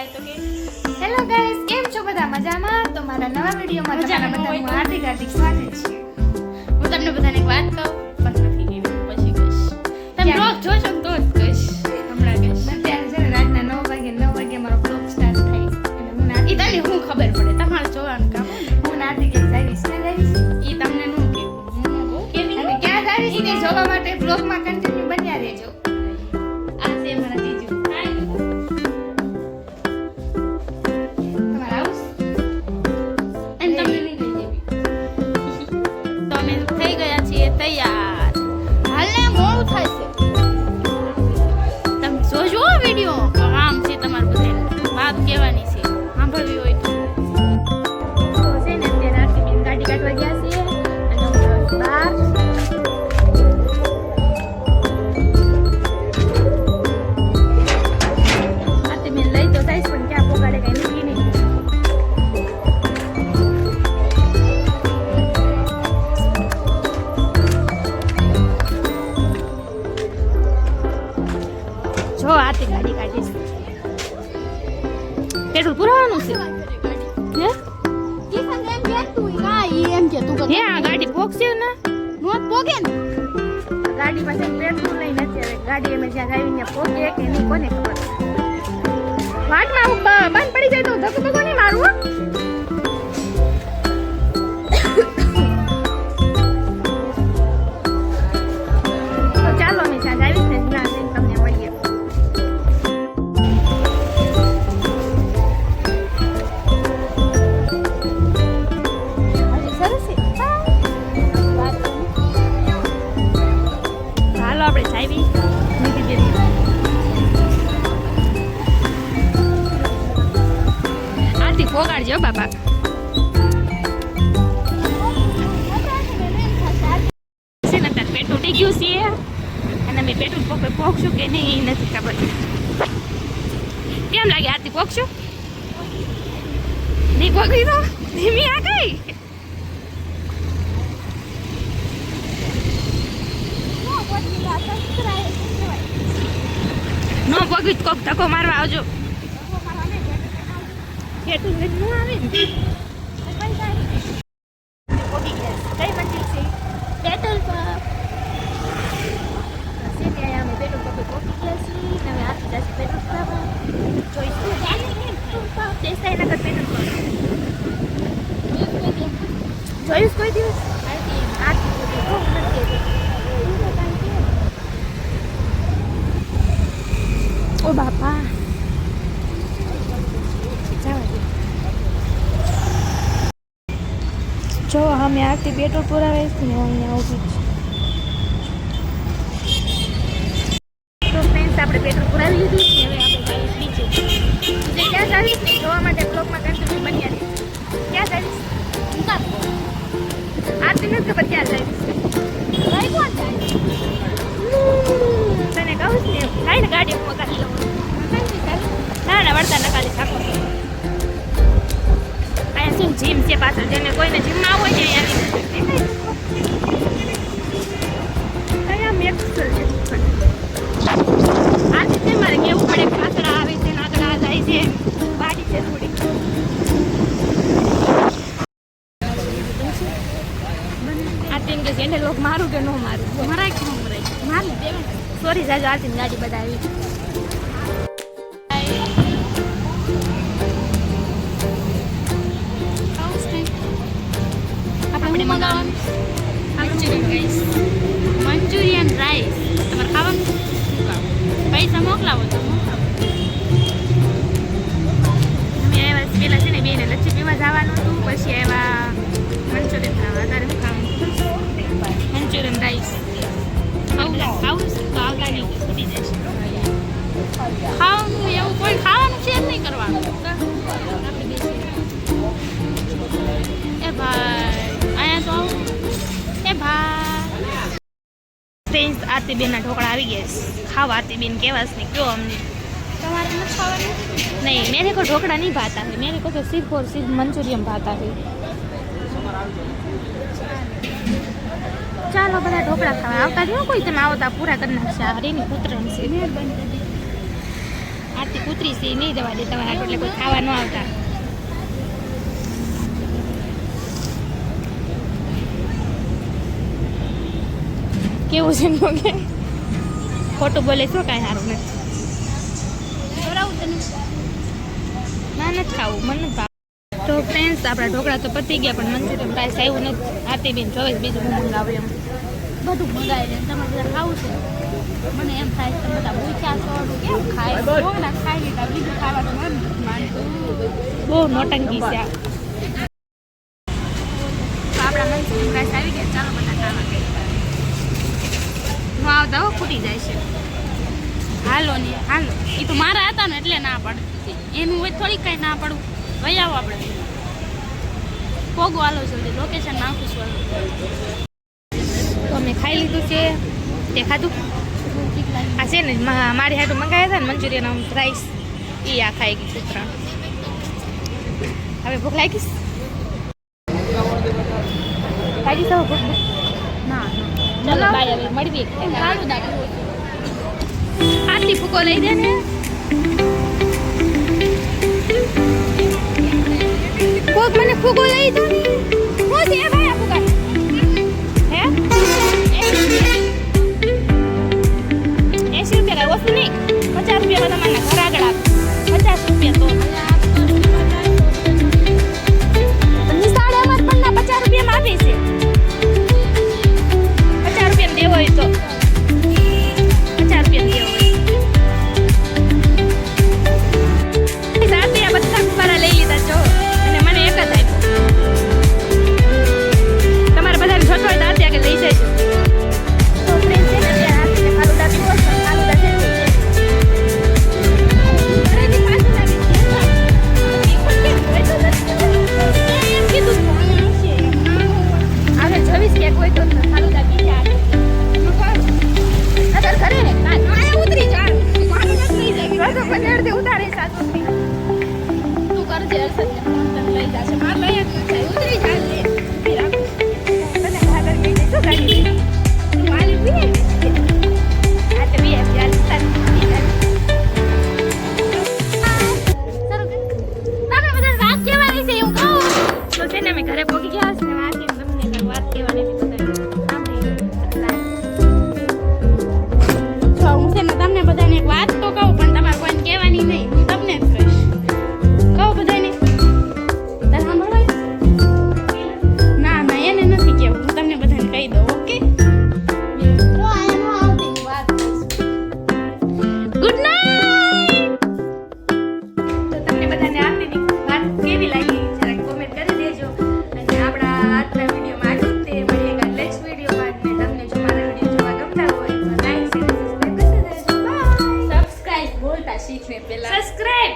જાય તો કે હેલો ગાઈસ, કેમ છો બધા? મજામાં? તો મારા નવા વિડીયોમાં તમારા બધાનું હાર્દિક હાર્દિક સ્વાગત છે. હું તમને બધાને એક વાત કહું પણ નથી કહેવી, પછી કહીશ. તમે બ્લોગ જોશો ને તો જ કહીશ, હમણાં કહીશ. અત્યારે છે ને રાતના 9 વાગે મારો બ્લોગ સ્ટાર્ટ થાય અને હું ઈ તને હું ખબર પડે, તમારે જોવાનું કામ હોય ને. હું નાથી કે જાવીશ ને જાવીશ ઈ તમને નું કેવું, હું બહુ કેવી અને ક્યાં જાવીશ ને જોવા માટે બ્લોગમાં કન્ટિન્યુ બન્યા રહેજો. આ છે મારા જીજુ. તમારે આવું છે? અને તમને નહીં લઈ જવી. તો અમે થઈ ગયા છીએ તૈયાર. હાલને મોડું થાય છે. તમે જોજો વિડીયો, કામ છે તમારું બધાને. વાત કહેવાની છે, સાંભળવી હોય તો. તો છે ને અત્યારે આરતી બેન ગાડી કાઢવા ગયા છે અને હું જાઉં છું બહાર. આરતી બેન લઈ તો જઈશ પણ ક્યાં પોગાડે કઈ નક્કી નહીં. જો આરતી ગાડી કાઢીશ. પેટ્રોલ પુરાવાનું છે હે? આ ગાડી પોગશે ને? ગાડી પાસે પેટ્રોલ લઈને અત્યારે ગાડી અમે જ્યાં આવીને પોગે કે નહીં કોને ખબર. વાટમાં બંધ પડી જાય તો ધક્કો બગો નહીં મારું હો. તો ચાલો અમે જ્યાં આવીશ ને ત્યાં જઈને તમને મળીએ. સરસ છે. હાલો આપણે ચાવી મૂકી દેવી. આરતી પોગાડજો બાપા. છે ને તાર પેટ તૂટી ગયું છે અને અમે પેટ્રોલ પંપે પોગશું કે નહીં એ નથી ખબર. કેમ લાગે આરતી પોગશું? નહીં પોગી તો ધીમી આ ગઈ. નો પગી કોક ધક્કો મારવા આવજો. પેટ્રોલ લઈને નો આવે ને. કઈ મંદિર છે? પેટ્રોલ પંપ છે. ત્યાં અમે પેટ્રોલ પંપે પહોંચી ગયા છીએ અને હવે આરતી જશે પેટ્રોલ ભરાવવા. જોઈશું દેસાઈનગર પેટ્રોલ પંપ. જોઈશ કોઈ દિવસ? આરતી બહુ નથી. ઓ બાપા જો અમે આરતી પેટ્રોલ પુરાવે છે ને અહીંયા ઊભી છે. તો ફ્રેન્ડ્સ આપણે પેટ્રોલ પુરાવી લીધું છે. હવે આપણે જઈશ નીચે. એટલે ક્યાં જાવીશ ને જોવા માટે બ્લોગમાં કન્ટિન્યુ બન્યા રહે. ક્યાં જાવીશ? આરતી નથી ખબર ક્યાં જાવીશ. તને કહું જ ને થાય ને ગાડી પગાડી લઉં. ના ના વળતા નકાલી થાકો. અહીંયા શું જીમ છે પાછળ, જેને કોઈને જીમમાં આવો ને અહીંયા મેક્સલ છે. આજે છે મારે કેવું પડે પાછળ આવે છે આગળ આ જાય છે. વાડી છે થોડી. આરતી કે છે એને લોક મારું કે ન મારું? મરાય કે ન મરાય? માર ને દેવા. સોરી જાજો આરતી ગાડી બધા આવી. આપણે મંગાવવાનું મંચુરિયન રાઈસ. મંચુરિયન રાઈસ તમારે ખાવાનું? પૈસા મોકલાવો તો મોકલાવો. અમે આવ્યા પેલા છે ને બેને લચ્છી પીવા જવાનું હતું, પછી આવ્યા મંચુરિયન ખાવા. તારે શું ખાવાનું? મંચુરિયન રાઈસ ખાવું તો આવલા નહીં ફૂટી જશે. ખાવાનું એવું કોઈ ખાવાનું છે એમ નહીં કરવાનું. એ ભાઈ અહીંયા તો એ ભાઈ ફ્રેન્ડ્સ આરતીબેનના ઢોકળા આવી ગયા છે. ખાવા આરતીબેન કેવા છે ને કયો અમને. તમારે નથી ખાવાનું? નહીં, મેરે કો ઢોકળા નહીં ભાતા है, मेरे को तो सिर्फ और सिर्फ मंचूरियन भाता है. ચાલો બધા ઢોકળા ખાવા આવતા જો કોઈ તમે આવતા પૂરા કરી નાખશે. આ હરીની પુત્રણ છે. આરતી કૂતરી છે એ નહીં જવા દે તમારે આટલું એટલે કોઈ ખાવા ન આવતા. કેવું છે એનું કે ખોટું બોલે શું કાંઈ સારું નથી. ખવડાવું તને? ના નથી ખાવું મને નથી ભાવ. તો ફ્રેન્ડ્સ આપણા ઢોકળા તો પતી ગયા પણ મંચુરિયન પ્રાઇસ આવ્યું નથી. આરતીબેન જોવે બીજું હું મંગાવું એમ. બધું મંગાવી દે તમારે બધા ખાવું છે. મને એમ થાય કે બધા ભૂખ્યા છો કેમ ખાય ઢોકળા ખાઈ લીધા બીજું ખાવાનું મન નથી માનતું. બહુ નોટંકી છે આ. તો આપણા મંચુરિયન પ્રાઇસ આવી ગયા. ચાલો બધા ખાવા ગઈ. હું આવતા હો ફૂટી જાય છે. હાલો ને હાલો એ તો મારા હતા ને એટલે ના પડતી એનું હોય થોડીક કાંઈ ના પડવું ભાઈ આવો આપણે પોગો હાલો જલ્દી લોકેશન નાખું છું. તો અમે ખાઈ લીધું છે. તે ખાધું આ છે ને મારી હાટું મંગાવ્યા હતા ને મંચુરિયન આમ રાઈસ એ આ ખાઈ ગઈ કૂતરા. હવે ભૂખ લાગીશ લાગી તો ભૂખ ના ચાલો બાય હવે મળવી. સારું દાદા આરતી ફૂકો લઈ દે ને. કોક મને ફૂકો લઈ દો ને. હું છે ભાઈ આ ફૂકા હે 80 રૂપિયા વસ્તુ નહીં 50 રૂપિયામાં તમારા ઘર આગળ આપ 50 રૂપિયા તો નિશાળેમાં જ પણ ના 50 રૂપિયામાં આપે છે. 50 રૂપિયા દેવો હોય તો 50 રૂપિયા દેવો હોય. બધા કુકારા લઈ લીધા જો અને મને એક જ આપ્યો. તમારે બધાને જોતો હોય તો આરતી આગળ લઈ જાય છે. તો ફ્રેન્ડ છે ને ત્યાં આરતીને ફાલુદા પીવો છે ફાલુદા છે આગળ જવીશ ક્યાંક હોય તો ફાલુદા પી જાય. ઘરે ઉતરી જાય મારું નથી લઈ જાય પંદર ઉતારે સાત ઉતરી તું કરજે હર્ષદ તને લઈ જશે મારે લઈ જ નથી ઉતરી જાય લે ઉભી રાખો તને ભાદર લઈ જઈશ ગાડી તું માલી પીને આ તો બી યાર તારી તમે બધા વાત કહેવાની છે હું કહું તો છે ને અમે ઘરે પહોંચી ગયા છે ને આરતી તમને કંઈક વાત કહેવાની હતી તો હું છે ને તમને બધાને એક વાત તો કહું પણ તમારે કોઈને કહેવાની નહીં હું તમને જ કહીશ કહું બધાને તારે સાંભળવાય ના ના એને નથી કહેવું હું તમને બધાને કહી દઉં ઓકે ગુડ નાઇટ. તો તમને બધાને આરતીની વાત કેવી લાગી જરાક કોમેન્ટ કરી દેજો અને આપણા આજના વિડીયોમાં આટલું જ તે મળીએ નેક્સ્ટ વિડીયોમાં અને તમને જો મારા વિડીયો જોવા ગમતા હોય તો લાઈક શેર સબસ્ક્રાઇબ કરતા રહેજો. બાય. સબસ્ક્રાઇબ બોલતા શીખને પહેલા સબસ્ક્રાઇબ